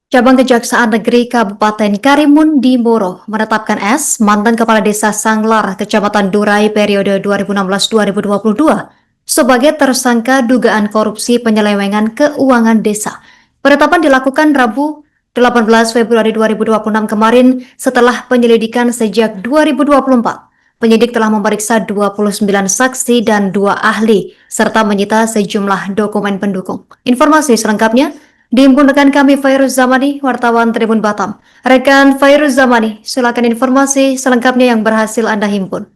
Cabang Kejaksaan Negeri Kabupaten Karimun di Moro menetapkan S, mantan Kepala Desa Sanglar, Kecamatan Durai periode 2016-2022, sebagai tersangka dugaan korupsi penyelewengan keuangan desa. Penetapan dilakukan Rabu 18 Februari 2026 kemarin setelah penyelidikan sejak 2024. Penyidik telah memeriksa 29 saksi dan 2 ahli, serta menyita sejumlah dokumen pendukung. Informasi selengkapnya dihimpun rekan kami Fairuz Zamani, wartawan Tribun Batam. Rekan Fairuz Zamani, silakan informasi selengkapnya yang berhasil Anda himpun.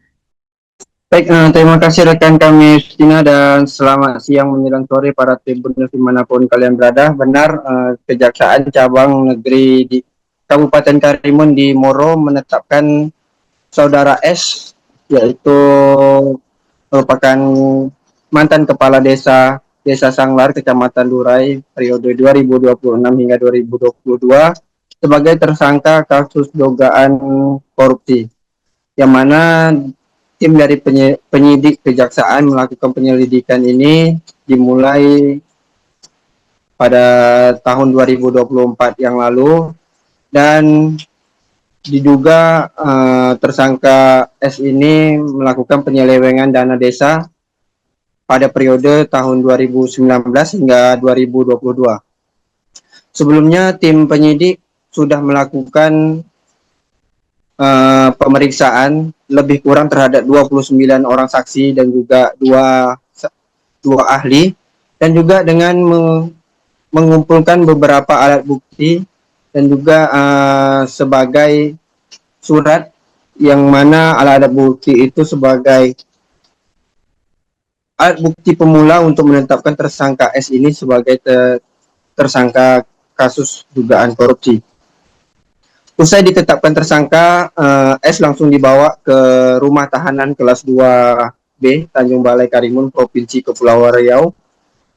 Baik, terima kasih rekan kami Justina dan selamat siang menjelang sore para Tribuners dimanapun kalian berada. Benar, Kejaksaan Cabang Negeri di Kabupaten Karimun di Moro menetapkan Saudara S, yaitu merupakan mantan Kepala Desa Sanglar, Kecamatan Durai, periode 2026 hingga 2022 sebagai tersangka kasus dugaan korupsi, yang mana tim dari penyidik kejaksaan melakukan penyelidikan ini dimulai pada tahun 2024 yang lalu, dan diduga tersangka S ini melakukan penyelewengan dana desa pada periode tahun 2019 hingga 2022. Sebelumnya tim penyidik sudah melakukan pemeriksaan lebih kurang terhadap 29 orang saksi dan juga dua ahli, dan juga dengan mengumpulkan beberapa alat bukti dan juga sebagai surat yang mana alat bukti itu sebagai alat bukti pemula untuk menetapkan tersangka S ini sebagai tersangka kasus dugaan korupsi. Usai ditetapkan tersangka, S langsung dibawa ke rumah tahanan kelas 2B Tanjung Balai Karimun, Provinsi Kepulauan Riau,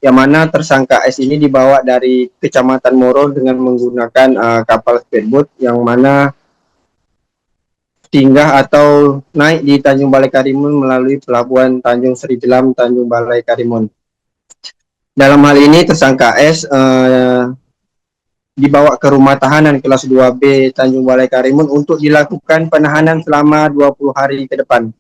yang mana tersangka S ini dibawa dari Kecamatan Moro dengan menggunakan kapal speedboat, yang mana singgah atau naik di Tanjung Balai Karimun melalui pelabuhan Tanjung Sri Jelam, Tanjung Balai Karimun. Dalam hal ini tersangka S dibawa ke rumah tahanan kelas 2B Tanjung Balai Karimun untuk dilakukan penahanan selama 20 hari ke depan.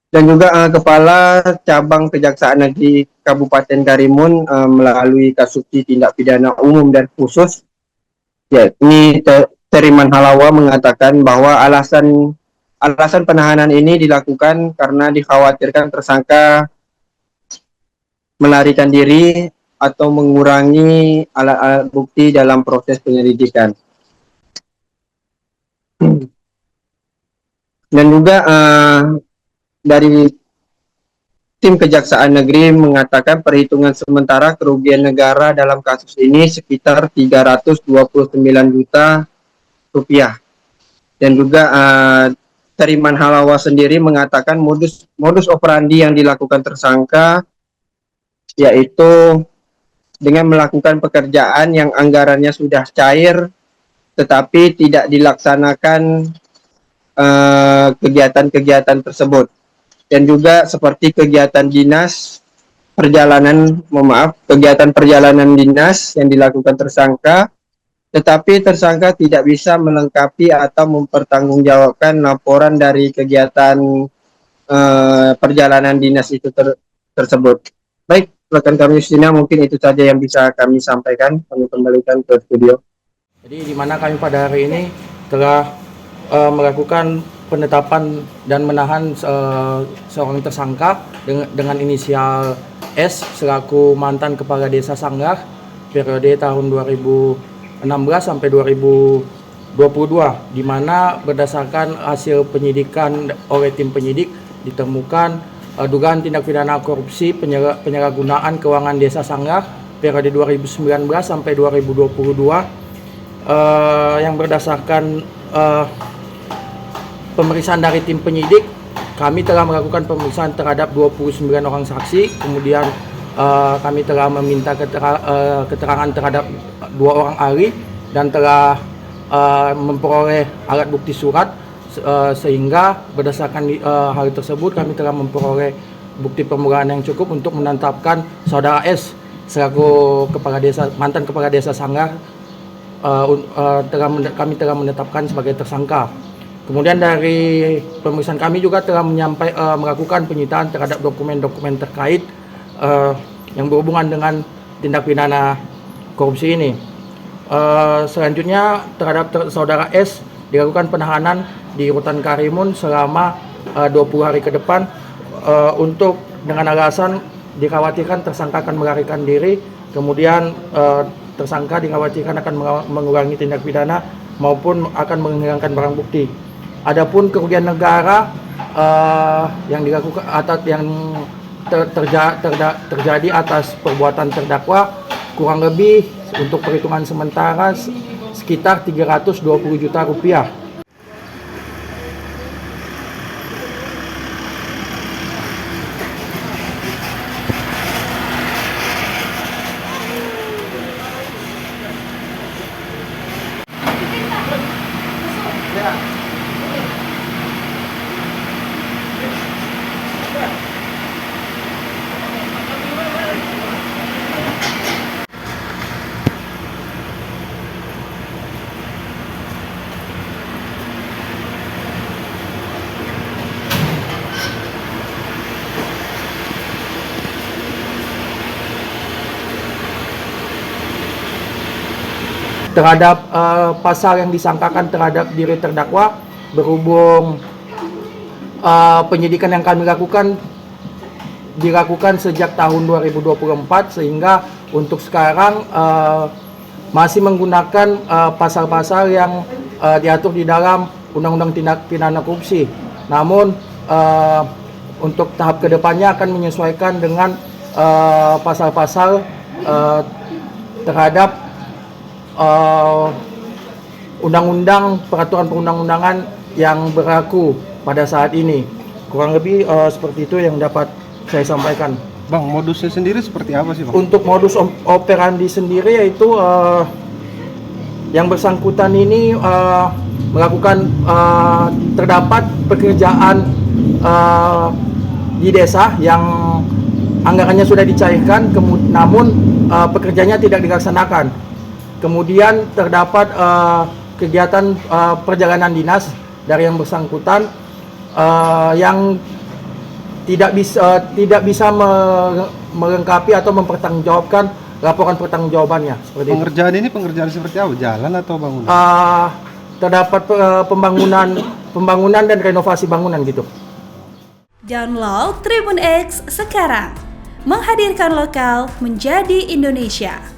Dan juga Kepala Cabang Kejaksaan Negeri Kabupaten Karimun melalui Kasubdit Tindak Pidana Umum dan Khusus, yakni Teriman Halawa, mengatakan bahwa alasan penahanan ini dilakukan karena dikhawatirkan tersangka melarikan diri atau mengurangi alat-alat bukti dalam proses penyelidikan. Dan juga dari tim Kejaksaan Negeri mengatakan perhitungan sementara kerugian negara dalam kasus ini sekitar 329 juta rupiah. Dan juga Teriman Halawa sendiri mengatakan modus operandi yang dilakukan tersangka yaitu dengan melakukan pekerjaan yang anggarannya sudah cair tetapi tidak dilaksanakan kegiatan-kegiatan tersebut. Dan juga seperti kegiatan perjalanan dinas yang dilakukan tersangka, tetapi tersangka tidak bisa melengkapi atau mempertanggungjawabkan laporan dari kegiatan perjalanan dinas itu tersebut. Baik, rekan kami Justina, mungkin itu saja yang bisa kami sampaikan. Kami kembalikan ke studio. Jadi di mana kami pada hari ini telah melakukan penetapan dan menahan seorang tersangka dengan inisial S selaku mantan Kepala Desa Sanglar periode tahun 2016 sampai 2022, di mana berdasarkan hasil penyidikan oleh tim penyidik ditemukan dugaan tindak pidana korupsi penyalahgunaan keuangan Desa Sanglar periode 2019 sampai 2022, yang berdasarkan pemeriksaan dari tim penyidik, kami telah melakukan pemeriksaan terhadap 29 orang saksi, kemudian kami telah meminta keterangan terhadap 2 orang ahli, dan telah memperoleh alat bukti surat, sehingga berdasarkan hal tersebut kami telah memperoleh bukti permulaan yang cukup untuk menetapkan saudara S selaku mantan kepala desa Sanglar, kami telah menetapkan sebagai tersangka. Kemudian dari pemeriksaan kami juga telah melakukan penyitaan terhadap dokumen-dokumen terkait yang berhubungan dengan tindak pidana korupsi ini. Selanjutnya terhadap saudara S dilakukan penahanan di rutan Karimun selama 20 hari ke depan untuk dengan alasan dikhawatirkan tersangka akan melarikan diri, kemudian tersangka dikhawatirkan akan mengulangi tindak pidana maupun akan menghilangkan barang bukti. Adapun kerugian negara yang dilakukan atas yang terjadi atas perbuatan terdakwa kurang lebih untuk perhitungan sementara sekitar 320 juta rupiah. Terhadap pasal yang disangkakan terhadap diri terdakwa, berhubung penyidikan yang kami lakukan dilakukan sejak tahun 2024, sehingga untuk sekarang masih menggunakan pasal-pasal yang diatur di dalam Undang-Undang Tindak Pidana Korupsi. Namun untuk tahap kedepannya akan menyesuaikan dengan pasal-pasal terhadap undang-undang peraturan perundang-undangan yang berlaku pada saat ini. Kurang lebih seperti itu yang dapat saya sampaikan. Bang, modusnya sendiri seperti apa sih, Bang? Untuk modus operandi sendiri yaitu yang bersangkutan ini melakukan terdapat pekerjaan di desa yang anggarannya sudah dicairkan, namun pekerjaannya tidak dilaksanakan. Kemudian terdapat kegiatan perjalanan dinas dari yang bersangkutan yang tidak bisa melengkapi atau mempertanggungjawabkan laporan pertanggungjawabannya. Pengerjaan ini pengerjaan seperti apa? Jalan atau bangunan? Terdapat pembangunan dan renovasi bangunan gitu. Download Tribun X sekarang, menghadirkan lokal menjadi Indonesia.